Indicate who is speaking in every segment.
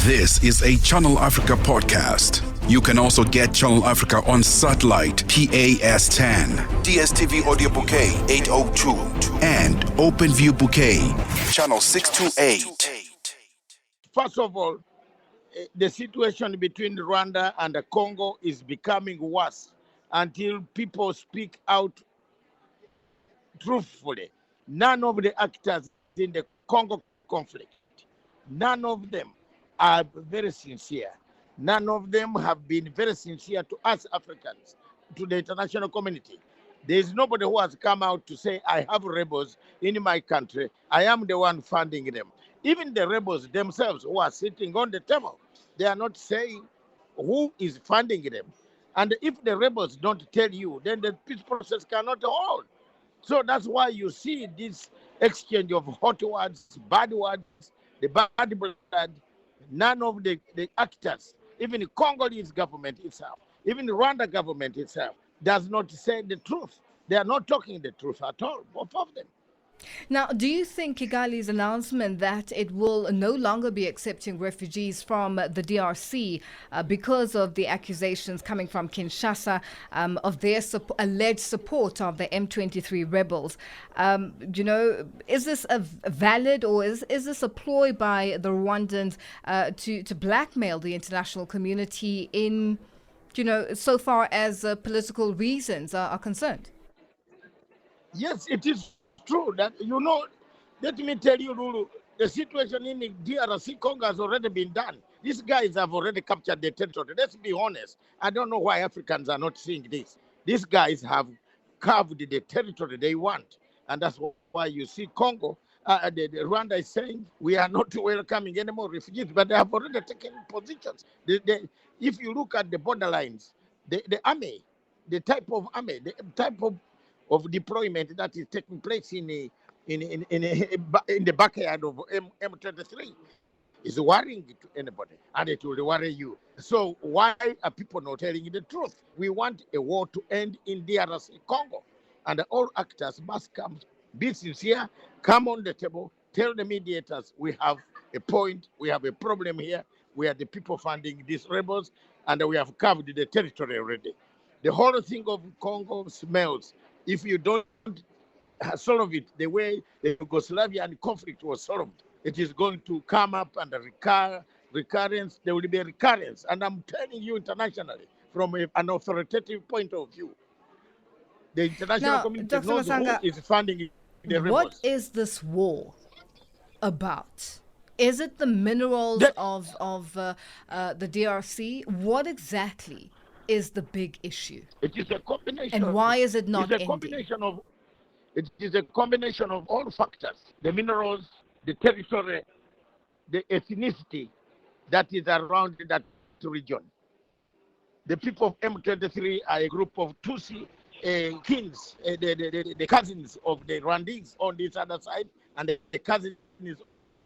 Speaker 1: This is a Channel Africa podcast. You can also get Channel Africa on satellite PAS10, DSTV audio bouquet 802, and OpenView bouquet channel 628.
Speaker 2: First of all, the situation between Rwanda and the Congo is becoming worse until people speak out truthfully. None of the actors in the Congo conflict, none of them are very sincere. None of them have been very sincere to us Africans, to the international community. There is nobody who has come out to say, I have rebels in my country. I am the one funding them. Even the rebels themselves who are sitting on the table, they are not saying who is funding them. And if the rebels don't tell you, then the peace process cannot hold. So that's why you see this exchange of hot words, the bad blood. None of the actors, even the Congolese government itself, even the Rwanda government itself, does not say the truth. They are not talking the truth at all, both of them.
Speaker 3: Now, do you think Kigali's announcement that it will no longer be accepting refugees from the DRC because of the accusations coming from Kinshasa of their alleged support of the M23 rebels, is this a valid, or is this a ploy by the Rwandans to blackmail the international community in, so far as political reasons are concerned?
Speaker 2: Yes, it is true that, let me tell you, Lulu, the situation in the DRC Congo has already been done. These guys have already captured the territory. Let's be honest. I don't know why Africans are not seeing this. These guys have carved the territory they want. And that's why you see Congo, the Rwanda is saying, we are not welcoming any more refugees, but they have already taken positions. If you look at the borderlines, the army, the type of army, the type of deployment that is taking place in the backyard of M23 is worrying to anybody, and it will worry you. So why are people not telling the truth? We want a war to end in DRC Congo, and all actors must come, be sincere, come on the table, tell the mediators we have a point, we have a problem here, we are the people funding these rebels, and we have covered the territory already. The whole thing of Congo smells. If you don't solve it the way the Yugoslavian conflict was solved, it is going to come up and recurrence. There will be a recurrence. And I'm telling you internationally, from an authoritative point of view, the international community
Speaker 3: Dr.
Speaker 2: knows
Speaker 3: Masanga,
Speaker 2: who is funding the rebels.
Speaker 3: What is this war about? Is it the minerals of the DRC? What exactly is the big issue?
Speaker 2: It is a combination.
Speaker 3: And why is it not ending?
Speaker 2: It is a combination of all factors: the minerals, the territory, the ethnicity that is around that region. The people of M23 are a group of Tutsi kings, the cousins of the Rwandese on this other side, and the cousins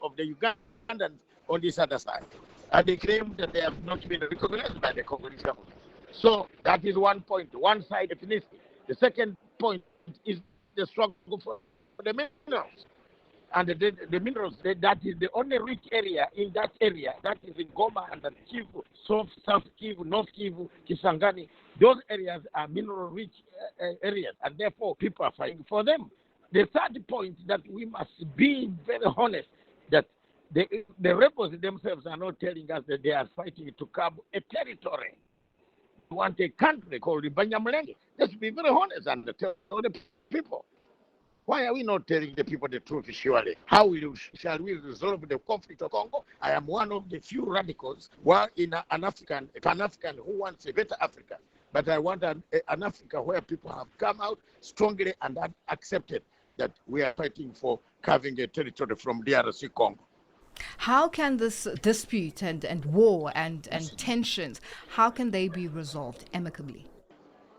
Speaker 2: of the Ugandans on this other side. And they claim that they have not been recognized by the Congolese government. So that is one point, one side ethnicity. The second point is the struggle for the minerals. And the minerals, that is the only rich area in that area. That is in Goma and Kivu, South Kivu, North Kivu, Kisangani. Those areas are mineral-rich areas, and therefore people are fighting for them. The third point that we must be very honest, that the rebels themselves are not telling us that they are fighting to carve a territory. We want a country called Banyamulenge. Let's be very honest and tell the people. Why are we not telling the people the truth, surely? How shall we resolve the conflict of Congo? I am one of the few radicals who are in Pan-African who wants a better Africa. But I want an Africa where people have come out strongly and have accepted that we are fighting for carving a territory from DRC Congo.
Speaker 3: How can this dispute and war and tensions, how can they be resolved amicably?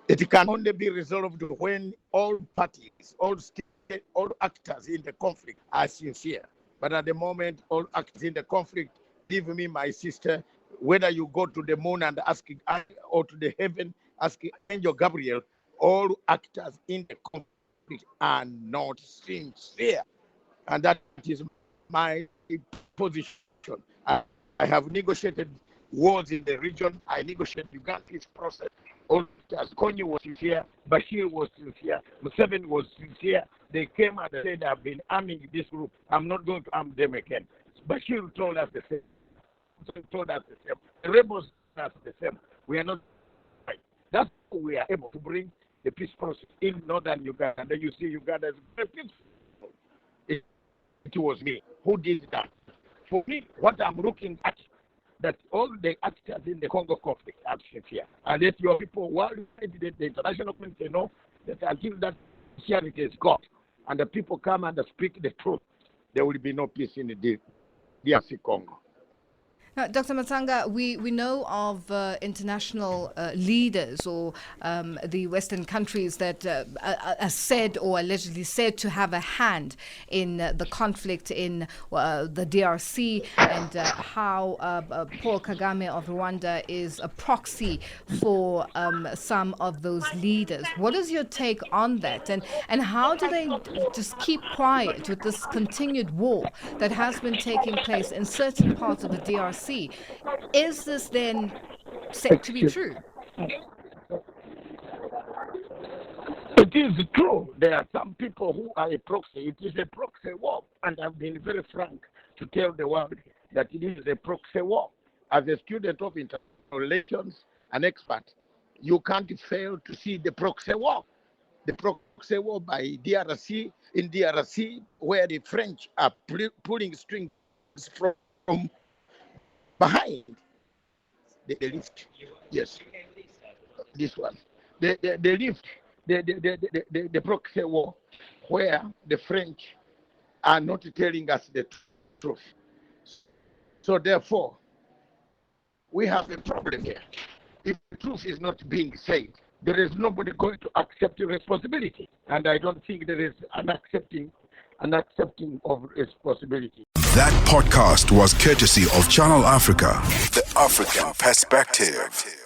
Speaker 2: It can only be resolved when all parties, all actors in the conflict are sincere. But at the moment, all actors in the conflict, give me my sister, whether you go to the moon and ask, or to the heaven, ask Angel Gabriel, all actors in the conflict are not sincere. And that is my position. I have negotiated wars in the region. I negotiated Uganda peace process. All as Konyi was sincere, Bashir was sincere, Museveni was sincere. They came and said, I've been arming this group. I'm not going to arm them again. Bashir told us the same. Told us the same. The rebels told us the same. We are not right. That's how we are able to bring the peace process in northern Uganda. And then you see Uganda is very peaceful. It was me who did that. For me, what I'm looking at, that all the actors in the Congo conflict are sincere. And let your people worldwide, the international community know that until that sincerity is gone, and the people come and speak the truth, there will be no peace in the DRC Congo.
Speaker 3: Now, Dr. Matsanga, we know of international leaders or the Western countries that are said or allegedly said to have a hand in the conflict in the DRC, and how Paul Kagame of Rwanda is a proxy for some of those leaders. What is your take on that? And how do they just keep quiet with this continued war that has been taking place in certain parts of the DRC? Is this then said to be true?
Speaker 2: It is true. There are some people who are a proxy. It is a proxy war. And I've been very frank to tell the world that it is a proxy war. As a student of international relations, an expert, you can't fail to see the proxy war. The proxy war by DRC, in DRC, where the French are pulling strings from behind the lift. Yes, this one. The lift, the proxy war, where the French are not telling us the truth. So therefore, we have a problem here. If the truth is not being said, there is nobody going to accept the responsibility. And I don't think there is an accepting of responsibility.
Speaker 1: That podcast was courtesy of Channel Africa, the African perspective.